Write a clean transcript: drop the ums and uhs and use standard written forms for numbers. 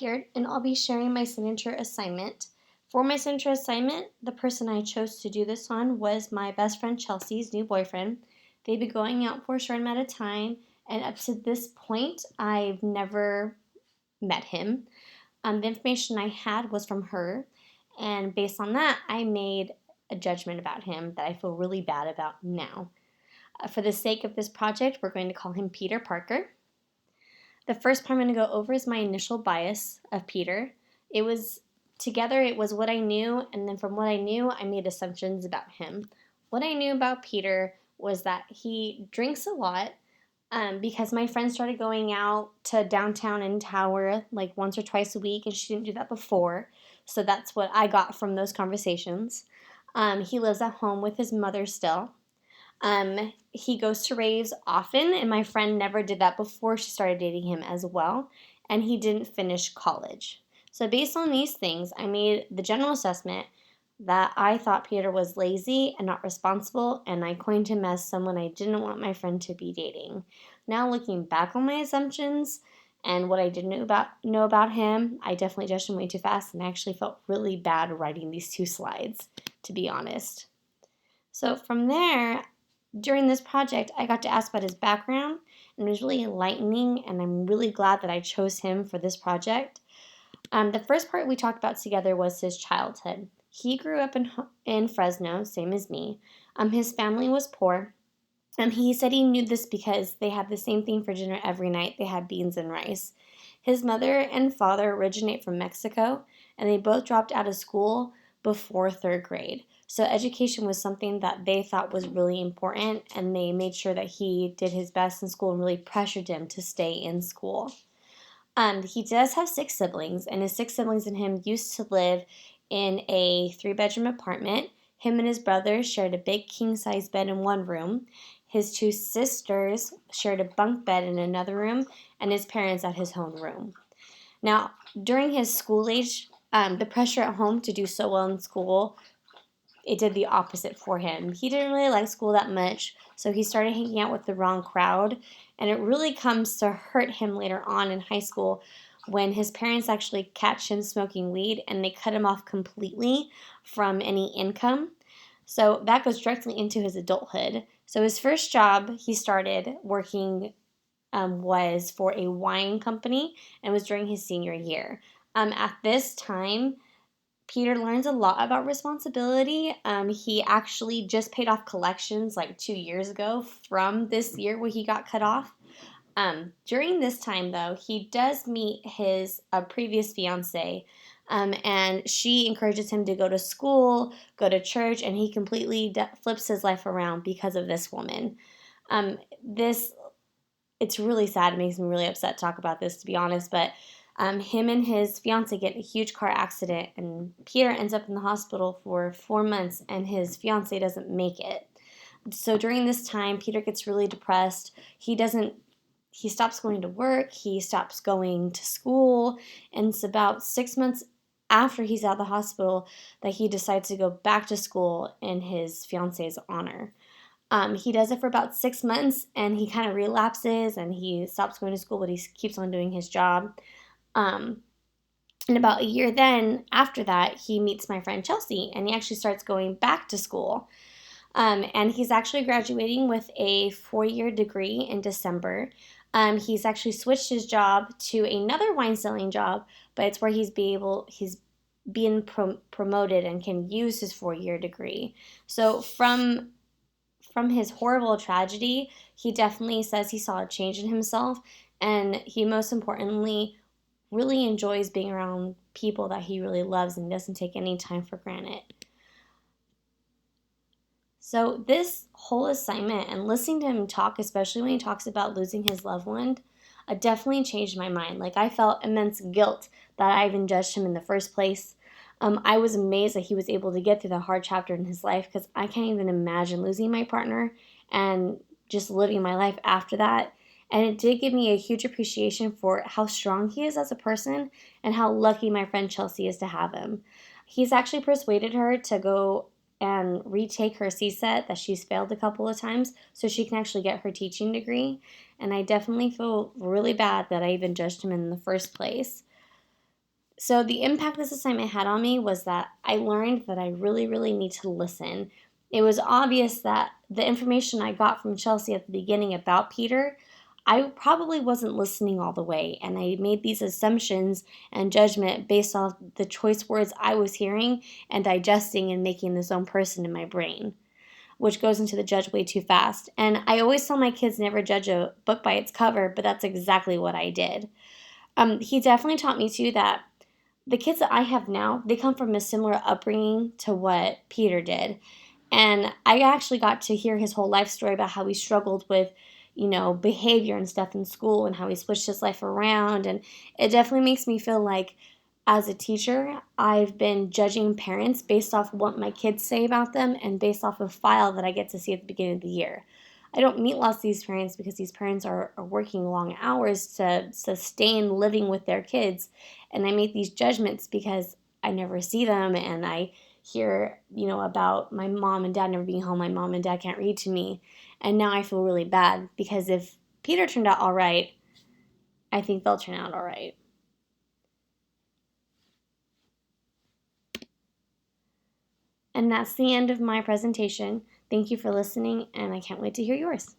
Hawkyard, and I'll be sharing my signature assignment. For my signature assignment, the person I chose to do this on was my best friend Chelsea's new boyfriend. They've been going out for a short amount of time, and up to this point, I've never met him. The information I had was from her, and based on that, I made a judgment about him that I feel really bad about now. For the sake of this project, we're going to call him Peter Parker. The first part I'm going to go over is my initial bias of Peter. It was what I knew, and then from what I knew, I made assumptions about him. What I knew about Peter was that he drinks a lot because my friend started going out to downtown and Tower like once or twice a week, and she didn't do that before. So that's what I got from those conversations. He lives at home with his mother still. He goes to raves often, and my friend never did that before she started dating him as well, and he didn't finish college. So based on these things, I made the general assessment that I thought Peter was lazy and not responsible, and I coined him as someone I didn't want my friend to be dating. Now looking back on my assumptions and what I didn't know about him, I definitely judged him way too fast, and I actually felt really bad writing these 2 slides, to be honest. So from there, during this project, I got to ask about his background, and it was really enlightening, and I'm really glad that I chose him for this project. The first part we talked about together was his childhood. He grew up in Fresno, same as me. His family was poor. He said he knew this because they had the same thing for dinner every night. They had beans and rice. His mother and father originate from Mexico, and they both dropped out of school before 3rd grade. So education was something that they thought was really important, and they made sure that he did his best in school and really pressured him to stay in school. He does have 6 siblings, and his 6 siblings and him used to live in a 3-bedroom apartment. Him and his brother shared a big king-size bed in one room. His 2 sisters shared a bunk bed in another room, and his parents at his own room. Now, during his school age, the pressure at home to do so well in school, it did the opposite for him. He didn't really like school that much, so he started hanging out with the wrong crowd, and it really comes to hurt him later on in high school when his parents actually catch him smoking weed and they cut him off completely from any income. So that goes directly into his adulthood. So his first job he started working was for a wine company and was during his senior year. At this time, Peter learns a lot about responsibility. He actually just paid off collections like 2 years ago from this year where he got cut off. During this time, though, he does meet his previous fiance, and she encourages him to go to school, go to church, and he completely flips his life around because of this woman. It's really sad. It makes me really upset to talk about this, to be honest, but him and his fiance get in a huge car accident, and Peter ends up in the hospital for 4 months, and his fiance doesn't make it. So during this time, Peter gets really depressed. He stops going to work. He stops going to school, and it's about 6 months after he's out of the hospital that he decides to go back to school in his fiance's honor. He does it for about 6 months, and he kind of relapses, and he stops going to school, but he keeps on doing his job. And about a year then, after that, he meets my friend Chelsea, and he actually starts going back to school. And he's actually graduating with a 4-year degree in December. He's actually switched his job to another wine selling job, but it's where he's being promoted and can use his 4-year degree. So from his horrible tragedy, he definitely says he saw a change in himself, and he most importantly really enjoys being around people that he really loves and doesn't take any time for granted. So this whole assignment and listening to him talk, especially when he talks about losing his loved one, definitely changed my mind. Like, I felt immense guilt that I even judged him in the first place. I was amazed that he was able to get through the hard chapter in his life, because I can't even imagine losing my partner and just living my life after that. And it did give me a huge appreciation for how strong he is as a person and how lucky my friend Chelsea is to have him. He's actually persuaded her to go and retake her CSET that she's failed a couple of times so she can actually get her teaching degree. And I definitely feel really bad that I even judged him in the first place. So the impact this assignment had on me was that I learned that I really, really need to listen. It was obvious that the information I got from Chelsea at the beginning about Peter, I probably wasn't listening all the way, and I made these assumptions and judgment based off the choice words I was hearing and digesting and making this own person in my brain, which goes into the judge way too fast. And I always tell my kids never judge a book by its cover, but that's exactly what I did. He definitely taught me too that the kids that I have now, they come from a similar upbringing to what Peter did. And I actually got to hear his whole life story about how he struggled with, behavior and stuff in school and how he switched his life around. And it definitely makes me feel like as a teacher, I've been judging parents based off what my kids say about them and based off a file that I get to see at the beginning of the year. I don't meet lots of these parents because these parents are working long hours to sustain living with their kids. And I make these judgments because I never see them and I hear, about my mom and dad never being home. My mom and dad can't read to me. And now I feel really bad because if Peter turned out all right, I think they'll turn out all right. And that's the end of my presentation. Thank you for listening, and I can't wait to hear yours.